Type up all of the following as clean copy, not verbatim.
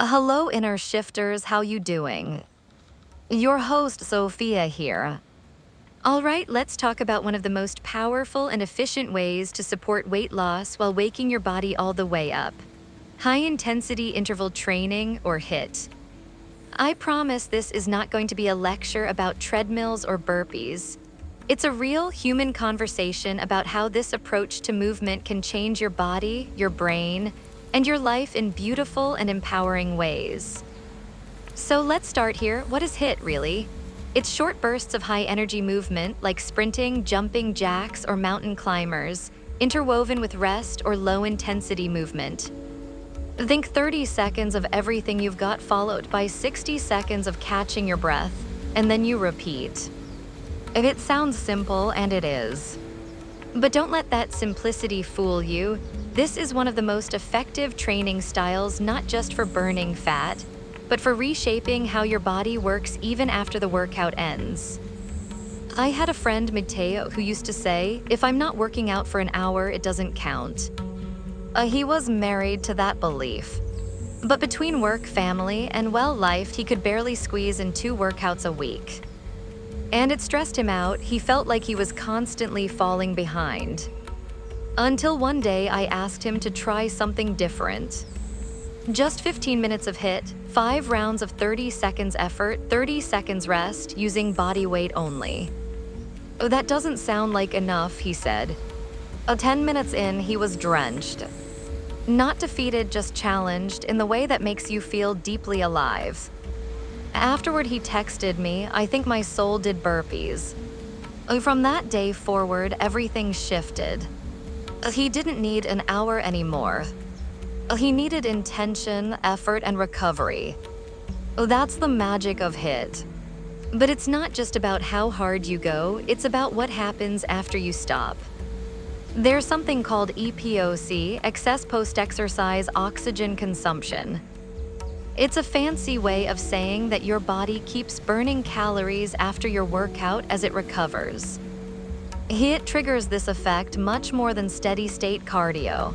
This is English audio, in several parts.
Hello, inner shifters. How you doing? Your host, Sophia here. All right, let's talk about one of the most powerful and efficient ways to support weight loss while waking your body all the way up. High-intensity interval training, or HIIT. I promise this is not going to be a lecture about treadmills or burpees. It's a real human conversation about how this approach to movement can change your body, your brain, and your life in beautiful and empowering ways. So let's start here. What is HIIT really? It's short bursts of high energy movement like sprinting, jumping jacks, or mountain climbers, interwoven with rest or low intensity movement. Think 30 seconds of everything you've got followed by 60 seconds of catching your breath, and then you repeat. It sounds simple, and it is. But don't let that simplicity fool you. This is one of the most effective training styles, not just for burning fat, but for reshaping how your body works even after the workout ends. I had a friend, Mateo, who used to say, if I'm not working out for an hour, it doesn't count. He was married to that belief. But between work, family, and life, he could barely squeeze in 2 workouts a week. And it stressed him out. He felt like he was constantly falling behind. Until one day I asked him to try something different. Just 15 minutes of HIIT, 5 rounds of 30 seconds effort, 30 seconds rest, using body weight only. "Oh, that doesn't sound like enough," he said. 10 minutes in, he was drenched. Not defeated, just challenged in the way that makes you feel deeply alive. Afterward, he texted me, "I think my soul did burpees." From that day forward, everything shifted. He didn't need an hour anymore. He needed intention, effort, and recovery. That's the magic of HIIT. But it's not just about how hard you go, it's about what happens after you stop. There's something called EPOC, excess post-exercise oxygen consumption. It's a fancy way of saying that your body keeps burning calories after your workout as it recovers. HIIT triggers this effect much more than steady-state cardio.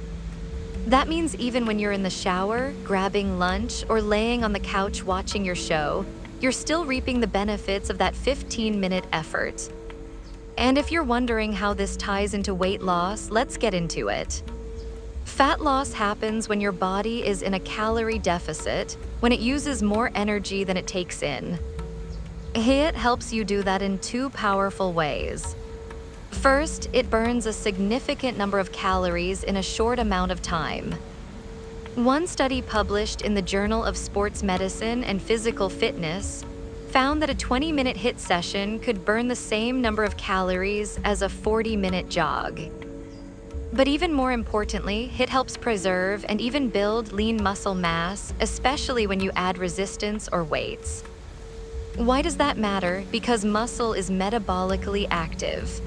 That means even when you're in the shower, grabbing lunch, or laying on the couch watching your show, you're still reaping the benefits of that 15-minute effort. And if you're wondering how this ties into weight loss, let's get into it. Fat loss happens when your body is in a calorie deficit, when it uses more energy than it takes in. HIIT helps you do that in 2 powerful ways. First, it burns a significant number of calories in a short amount of time. One study published in the Journal of Sports Medicine and Physical Fitness found that a 20-minute HIIT session could burn the same number of calories as a 40-minute jog. But even more importantly, HIIT helps preserve and even build lean muscle mass, especially when you add resistance or weights. Why does that matter? Because muscle is metabolically active.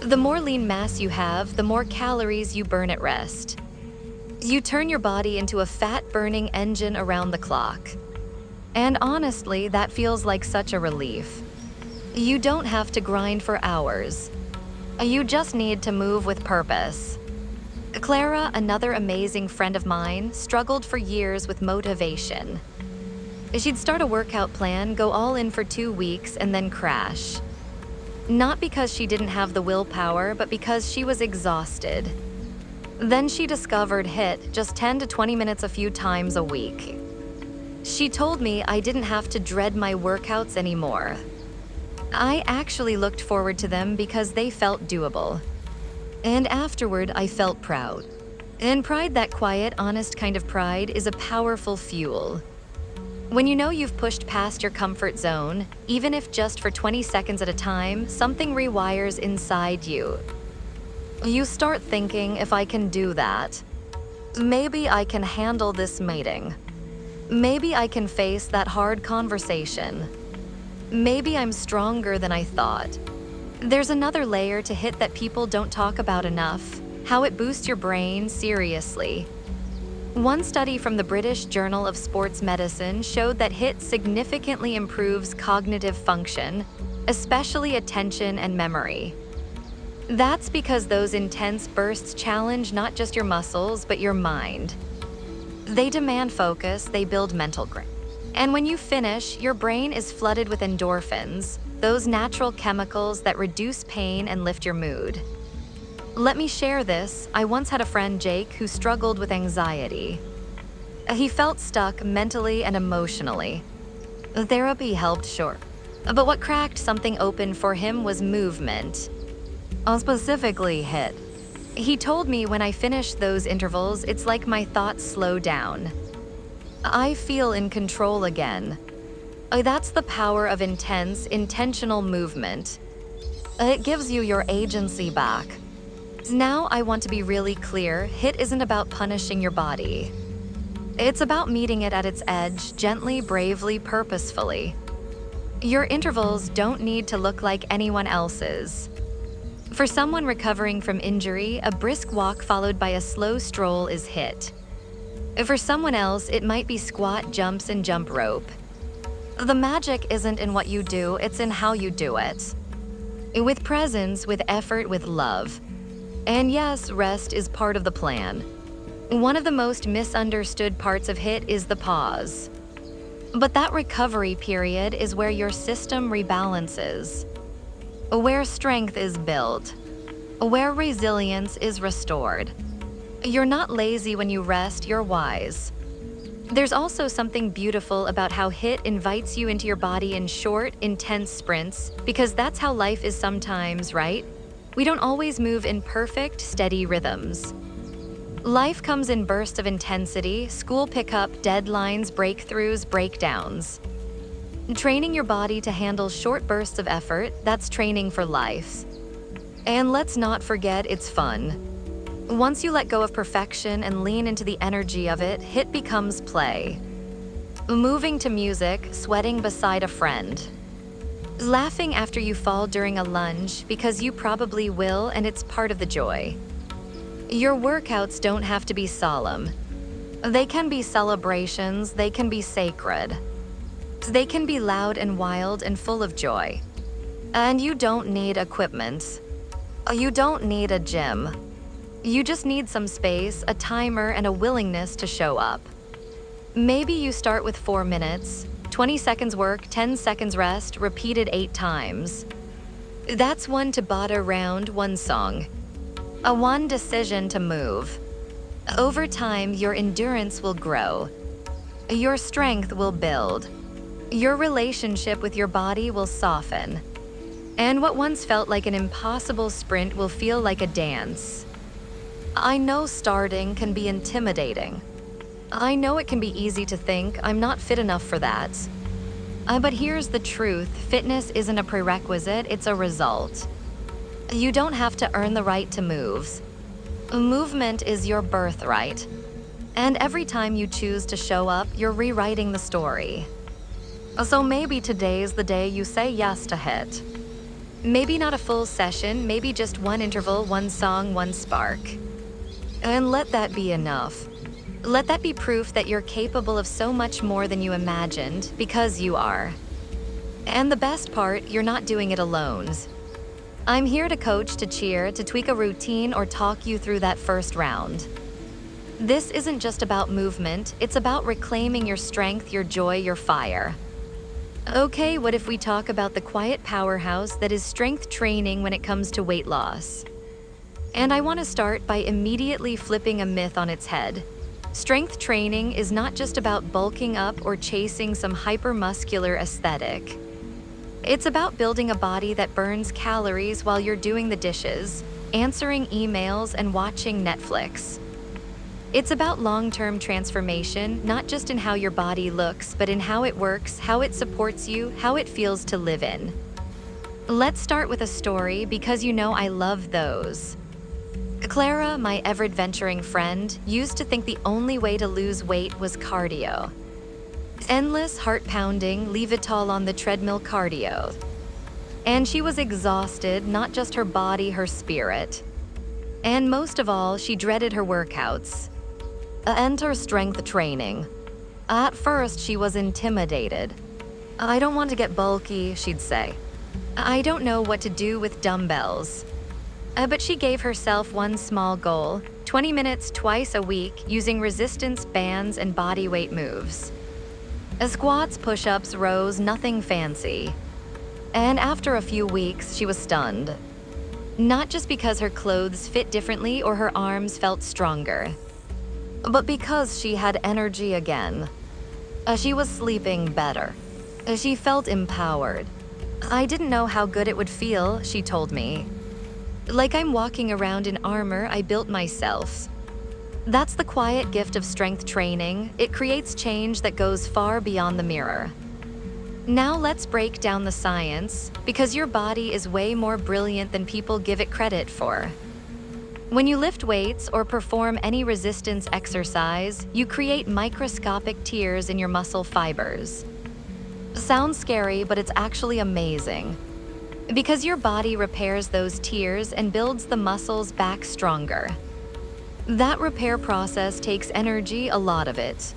The more lean mass you have, the more calories you burn at rest. You turn your body into a fat-burning engine around the clock. And honestly, that feels like such a relief. You don't have to grind for hours. You just need to move with purpose. Clara, another amazing friend of mine, struggled for years with motivation. She'd start a workout plan, go all in for 2 weeks, and then crash. Not because she didn't have the willpower, but because she was exhausted. Then she discovered HIIT, just 10 to 20 minutes a few times a week. She told me I didn't have to dread my workouts anymore. I actually looked forward to them because they felt doable. And afterward, I felt proud. And pride, that quiet, honest kind of pride, is a powerful fuel. When you know you've pushed past your comfort zone, even if just for 20 seconds at a time, something rewires inside you. You start thinking, if I can do that, maybe I can handle this meeting. Maybe I can face that hard conversation. Maybe I'm stronger than I thought. There's another layer to HIIT that people don't talk about enough: how it boosts your brain, seriously. One study from the British Journal of Sports Medicine showed that HIIT significantly improves cognitive function, especially attention and memory. That's because those intense bursts challenge not just your muscles, but your mind. They demand focus, they build mental grip. And when you finish, your brain is flooded with endorphins, those natural chemicals that reduce pain and lift your mood. Let me share this. I once had a friend, Jake, who struggled with anxiety. He felt stuck mentally and emotionally. Therapy helped, sure. But what cracked something open for him was movement. Specifically HIIT. He told me when I finish those intervals, it's like my thoughts slow down. I feel in control again. That's the power of intense, intentional movement. It gives you your agency back. Now I want to be really clear, HIIT isn't about punishing your body. It's about meeting it at its edge, gently, bravely, purposefully. Your intervals don't need to look like anyone else's. For someone recovering from injury, a brisk walk followed by a slow stroll is HIIT. For someone else, it might be squat, jumps, and jump rope. The magic isn't in what you do, it's in how you do it. With presence, with effort, with love. And yes, rest is part of the plan. One of the most misunderstood parts of HIIT is the pause. But that recovery period is where your system rebalances, where strength is built, where resilience is restored. You're not lazy when you rest, you're wise. There's also something beautiful about how HIIT invites you into your body in short, intense sprints, because that's how life is sometimes, right? We don't always move in perfect, steady rhythms. Life comes in bursts of intensity, school pickup, deadlines, breakthroughs, breakdowns. Training your body to handle short bursts of effort, that's training for life. And let's not forget it's fun. Once you let go of perfection and lean into the energy of it, HIIT becomes play. Moving to music, sweating beside a friend. Laughing after you fall during a lunge, because you probably will and it's part of the joy. Your workouts don't have to be solemn. They can be celebrations, they can be sacred. They can be loud and wild and full of joy. And you don't need equipment. You don't need a gym. You just need some space, a timer, and a willingness to show up. Maybe you start with 4 minutes, 20 seconds work, 10 seconds rest, repeated 8 times. That's one Tabata round, one song. A one decision to move. Over time, your endurance will grow. Your strength will build. Your relationship with your body will soften. And what once felt like an impossible sprint will feel like a dance. I know starting can be intimidating. I know it can be easy to think, I'm not fit enough for that. But here's the truth, fitness isn't a prerequisite, it's a result. You don't have to earn the right to move. Movement is your birthright. And every time you choose to show up, you're rewriting the story. So maybe today's the day you say yes to HIIT. Maybe not a full session, maybe just one interval, one song, one spark. And let that be enough. Let that be proof that you're capable of so much more than you imagined, because you are. And the best part, you're not doing it alone. I'm here to coach, to cheer, to tweak a routine, or talk you through that first round. This isn't just about movement, it's about reclaiming your strength, your joy, your fire. Okay, what if we talk about the quiet powerhouse that is strength training when it comes to weight loss? And I want to start by immediately flipping a myth on its head. Strength training is not just about bulking up or chasing some hypermuscular aesthetic. It's about building a body that burns calories while you're doing the dishes, answering emails, and watching Netflix. It's about long-term transformation, not just in how your body looks, but in how it works, how it supports you, how it feels to live in. Let's start with a story, because you know I love those. Clara, my ever-adventuring friend, used to think the only way to lose weight was cardio. Endless heart-pounding, leave it all on the treadmill cardio. And she was exhausted, not just her body, her spirit. And most of all, she dreaded her workouts. Enter strength training. At first, she was intimidated. I don't want to get bulky, she'd say. I don't know what to do with dumbbells. But she gave herself one small goal, 20 minutes twice a week using resistance bands and body weight moves. Squats, push-ups, rows, nothing fancy. And after a few weeks, she was stunned. Not just because her clothes fit differently or her arms felt stronger, but because she had energy again. She was sleeping better. She felt empowered. I didn't know how good it would feel, she told me. Like I'm walking around in armor I built myself. That's the quiet gift of strength training. It creates change that goes far beyond the mirror. Now let's break down the science, because your body is way more brilliant than people give it credit for. When you lift weights or perform any resistance exercise, you create microscopic tears in your muscle fibers. Sounds scary, but it's actually amazing. Because your body repairs those tears and builds the muscles back stronger. That repair process takes energy, a lot of it.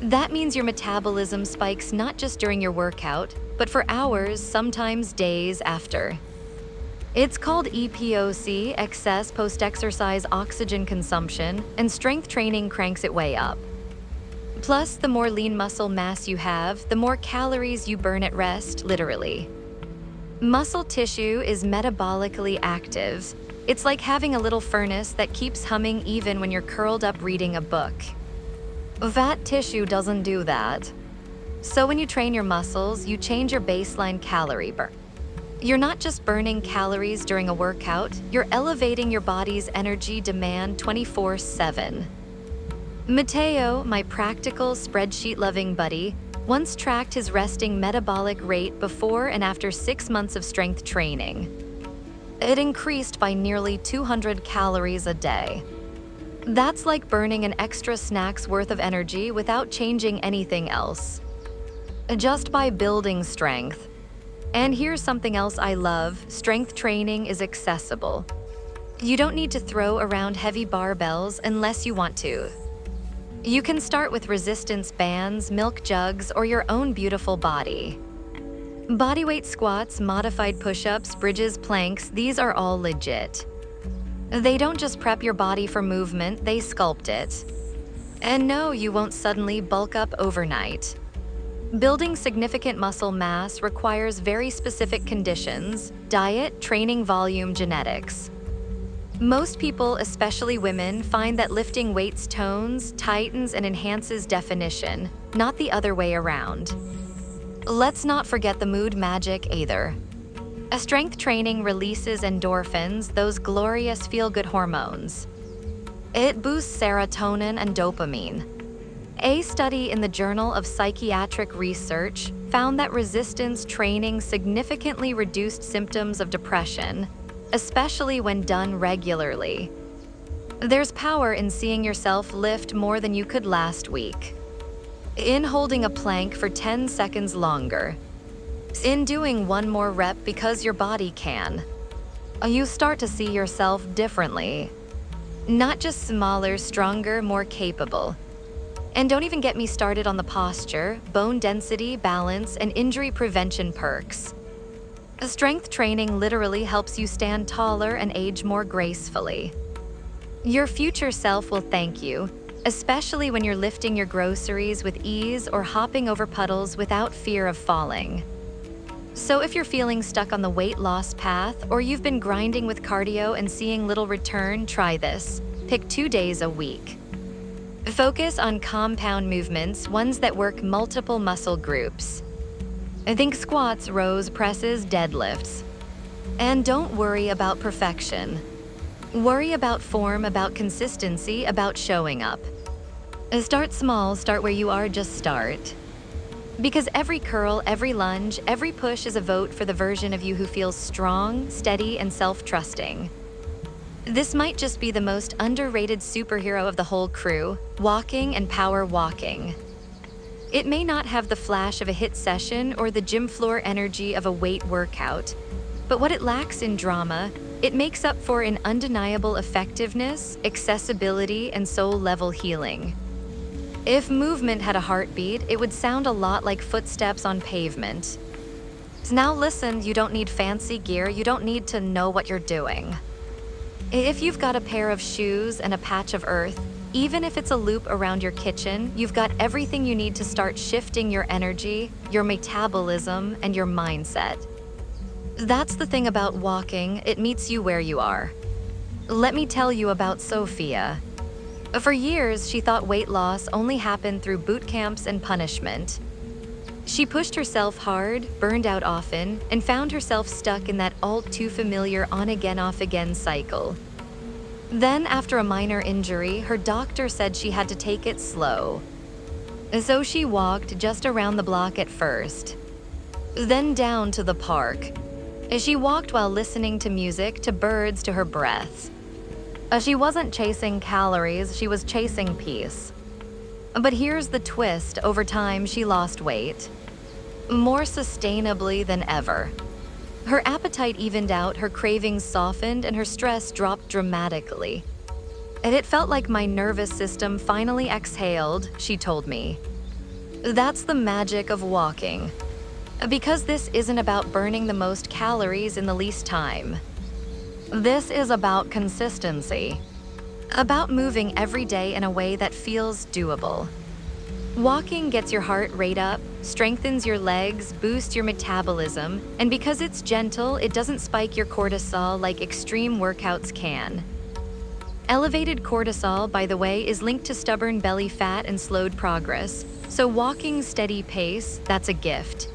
That means your metabolism spikes not just during your workout, but for hours, sometimes days after. It's called EPOC, excess post-exercise oxygen consumption, and strength training cranks it way up. Plus, the more lean muscle mass you have, the more calories you burn at rest, literally. Muscle tissue is metabolically active. It's like having a little furnace that keeps humming even when you're curled up reading a book. Fat tissue doesn't do that. So when you train your muscles, you change your baseline calorie burn. You're not just burning calories during a workout, you're elevating your body's energy demand 24/7. Mateo, my practical spreadsheet-loving buddy, once tracked his resting metabolic rate before and after 6 months of strength training. It increased by nearly 200 calories a day. That's like burning an extra snack's worth of energy without changing anything else. Just by building strength. And here's something else I love: strength training is accessible. You don't need to throw around heavy barbells unless you want to. You can start with resistance bands, milk jugs, or your own beautiful body. Bodyweight squats, modified push-ups, bridges, planks, these are all legit. They don't just prep your body for movement, they sculpt it. And no, you won't suddenly bulk up overnight. Building significant muscle mass requires very specific conditions: diet, training volume, genetics. Most people, especially women, find that lifting weights tones, tightens, and enhances definition, not the other way around. Let's not forget the mood magic either. Strength training releases endorphins, those glorious feel-good hormones. It boosts serotonin and dopamine. A study in the Journal of Psychiatric Research found that resistance training significantly reduced symptoms of depression, especially when done regularly. There's power in seeing yourself lift more than you could last week. In holding a plank for 10 seconds longer. In doing one more rep because your body can. You start to see yourself differently. Not just smaller, stronger, more capable. And don't even get me started on the posture, bone density, balance, and injury prevention perks. Strength training literally helps you stand taller and age more gracefully. Your future self will thank you, especially when you're lifting your groceries with ease or hopping over puddles without fear of falling. So if you're feeling stuck on the weight loss path, or you've been grinding with cardio and seeing little return, try this. Pick 2 days a week. Focus on compound movements, ones that work multiple muscle groups. Think squats, rows, presses, deadlifts. And don't worry about perfection. Worry about form, about consistency, about showing up. Start small, start where you are, just start. Because every curl, every lunge, every push is a vote for the version of you who feels strong, steady, and self-trusting. This might just be the most underrated superhero of the whole crew, walking and power walking. It may not have the flash of a HIIT session or the gym floor energy of a weight workout, but what it lacks in drama, it makes up for in undeniable effectiveness, accessibility, and soul-level healing. If movement had a heartbeat, it would sound a lot like footsteps on pavement. Now listen, you don't need fancy gear, you don't need to know what you're doing. If you've got a pair of shoes and a patch of earth, even if it's a loop around your kitchen, you've got everything you need to start shifting your energy, your metabolism, and your mindset. That's the thing about walking, it meets you where you are. Let me tell you about Sophia. For years, she thought weight loss only happened through boot camps and punishment. She pushed herself hard, burned out often, and found herself stuck in that all-too-familiar on-again, off-again cycle. Then, after a minor injury, her doctor said she had to take it slow. So she walked just around the block at first, then down to the park. She walked while listening to music, to birds, to her breath. She wasn't chasing calories, she was chasing peace. But here's the twist: over time, she lost weight. More sustainably than ever. Her appetite evened out, her cravings softened, and her stress dropped dramatically. And it felt like my nervous system finally exhaled, she told me. That's the magic of walking. Because this isn't about burning the most calories in the least time. This is about consistency. About moving every day in a way that feels doable. Walking gets your heart rate up, strengthens your legs, boosts your metabolism, and because it's gentle, it doesn't spike your cortisol like extreme workouts can. Elevated cortisol, by the way, is linked to stubborn belly fat and slowed progress, so walking's steady pace, that's a gift.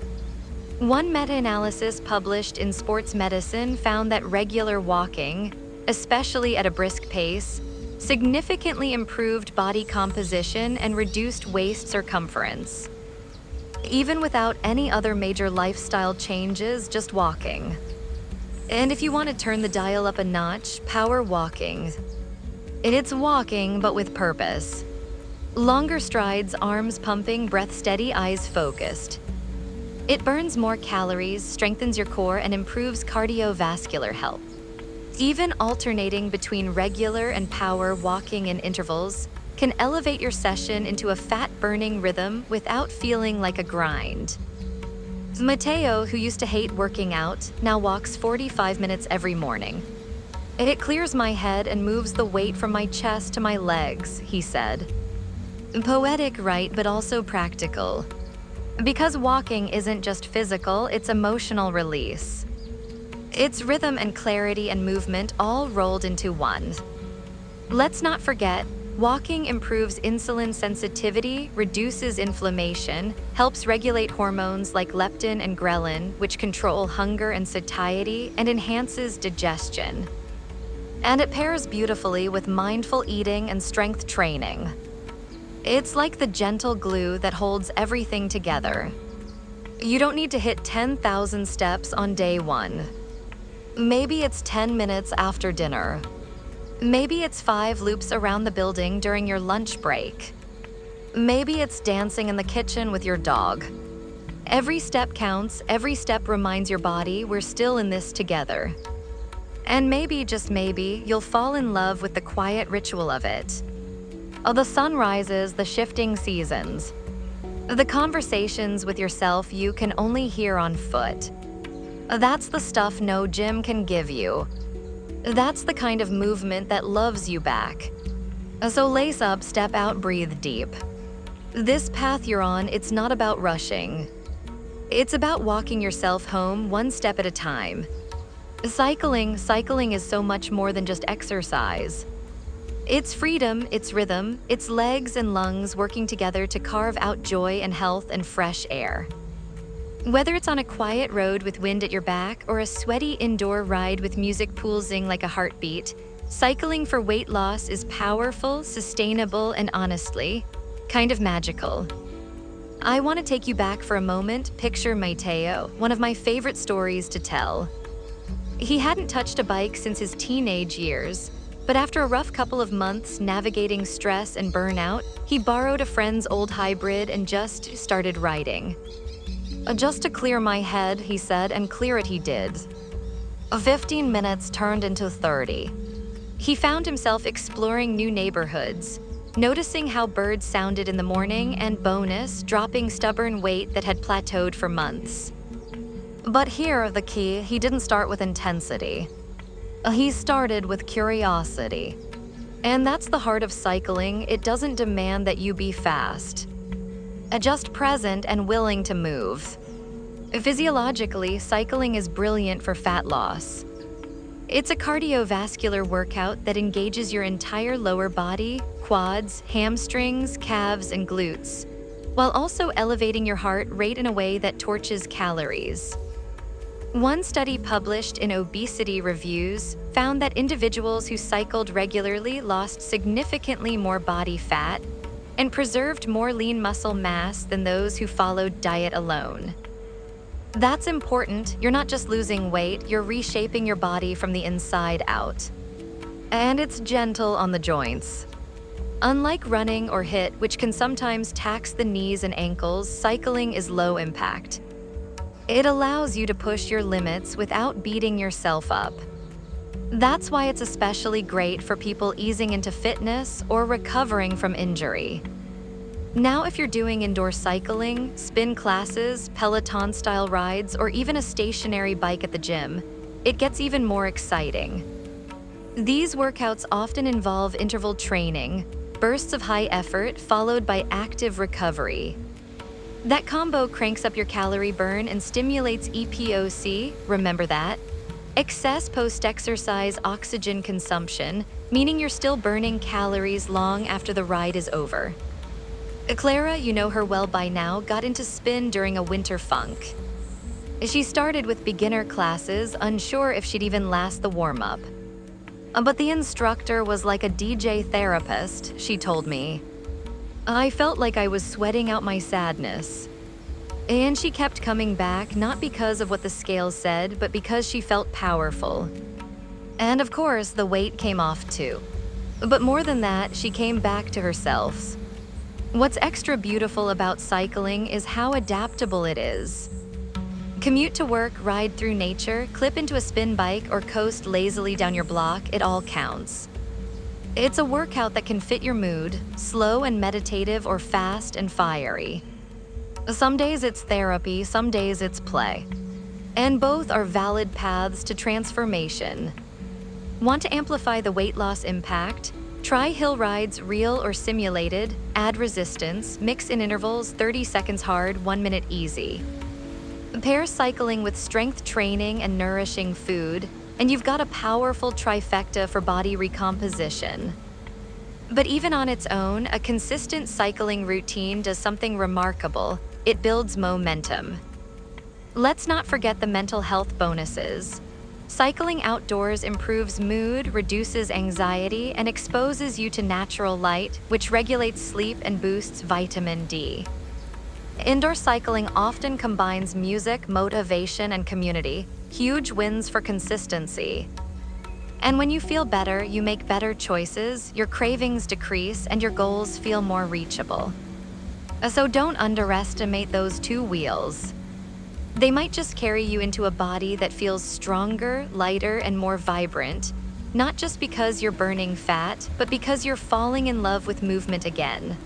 One meta-analysis published in Sports Medicine found that regular walking, especially at a brisk pace, significantly improved body composition and reduced waist circumference. Even without any other major lifestyle changes, just walking. And if you want to turn the dial up a notch, power walking. It's walking, but with purpose. Longer strides, arms pumping, breath steady, eyes focused. It burns more calories, strengthens your core, and improves cardiovascular health. Even alternating between regular and power walking in intervals can elevate your session into a fat-burning rhythm without feeling like a grind. Mateo, who used to hate working out, now walks 45 minutes every morning. It clears my head and moves the weight from my chest to my legs, he said. Poetic, right, but also practical. Because walking isn't just physical, it's emotional release. It's rhythm and clarity and movement all rolled into one. Let's not forget, walking improves insulin sensitivity, reduces inflammation, helps regulate hormones like leptin and ghrelin, which control hunger and satiety, and enhances digestion. And it pairs beautifully with mindful eating and strength training. It's like the gentle glue that holds everything together. You don't need to hit 10,000 steps on day one. Maybe it's 10 minutes after dinner. Maybe it's 5 loops around the building during your lunch break. Maybe it's dancing in the kitchen with your dog. Every step counts, every step reminds your body we're still in this together. And maybe, just maybe, you'll fall in love with the quiet ritual of it. The sunrises, the shifting seasons. The conversations with yourself you can only hear on foot. That's the stuff no gym can give you. That's the kind of movement that loves you back. So lace up, step out, breathe deep. This path you're on, it's not about rushing. It's about walking yourself home one step at a time. Cycling is so much more than just exercise. It's freedom, it's rhythm, it's legs and lungs working together to carve out joy and health and fresh air. Whether it's on a quiet road with wind at your back or a sweaty indoor ride with music pulsing like a heartbeat, cycling for weight loss is powerful, sustainable, and honestly, kind of magical. I want to take you back for a moment. Picture Mateo, one of my favorite stories to tell. He hadn't touched a bike since his teenage years. But after a rough couple of months navigating stress and burnout, he borrowed a friend's old hybrid and just started riding. Just to clear my head, he said, and clear it he did. 15 minutes turned into 30. He found himself exploring new neighborhoods, noticing how birds sounded in the morning, and bonus, dropping stubborn weight that had plateaued for months. But here, the key, he didn't start with intensity. He started with curiosity. And that's the heart of cycling. It doesn't demand that you be fast, just present and willing to move. Physiologically, cycling is brilliant for fat loss. It's a cardiovascular workout that engages your entire lower body, quads, hamstrings, calves, and glutes, while also elevating your heart rate in a way that torches calories. One study published in Obesity Reviews found that individuals who cycled regularly lost significantly more body fat and preserved more lean muscle mass than those who followed diet alone. That's important. You're not just losing weight, you're reshaping your body from the inside out. And it's gentle on the joints. Unlike running or HIIT, which can sometimes tax the knees and ankles, cycling is low impact. It allows you to push your limits without beating yourself up. That's why it's especially great for people easing into fitness or recovering from injury. Now, if you're doing indoor cycling, spin classes, Peloton-style rides, or even a stationary bike at the gym, it gets even more exciting. These workouts often involve interval training, bursts of high effort followed by active recovery. That combo cranks up your calorie burn and stimulates EPOC, remember that? Excess post-exercise oxygen consumption, meaning you're still burning calories long after the ride is over. Clara, you know her well by now, got into spin during a winter funk. She started with beginner classes, unsure if she'd even last the warm-up. But the instructor was like a DJ therapist, she told me. I felt like I was sweating out my sadness. And she kept coming back, not because of what the scale said, but because she felt powerful. And of course, the weight came off too. But more than that, she came back to herself. What's extra beautiful about cycling is how adaptable it is. Commute to work, ride through nature, clip into a spin bike, or coast lazily down your block, it all counts. It's a workout that can fit your mood, slow and meditative or fast and fiery. Some days it's therapy, some days it's play. And both are valid paths to transformation. Want to amplify the weight loss impact? Try hill rides, real or simulated, add resistance, mix in intervals, 30 seconds hard, 1 minute easy. Pair cycling with strength training and nourishing food, and you've got a powerful trifecta for body recomposition. But even on its own, a consistent cycling routine does something remarkable. It builds momentum. Let's not forget the mental health bonuses. Cycling outdoors improves mood, reduces anxiety, and exposes you to natural light, which regulates sleep and boosts vitamin D. Indoor cycling often combines music, motivation, and community, huge wins for consistency. And when you feel better, you make better choices, your cravings decrease, and your goals feel more reachable. So don't underestimate those two wheels. They might just carry you into a body that feels stronger, lighter, and more vibrant, not just because you're burning fat, but because you're falling in love with movement again.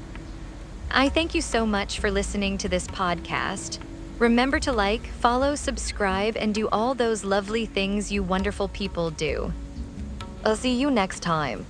I thank you so much for listening to this podcast. Remember to like, follow, subscribe, and do all those lovely things you wonderful people do. I'll see you next time.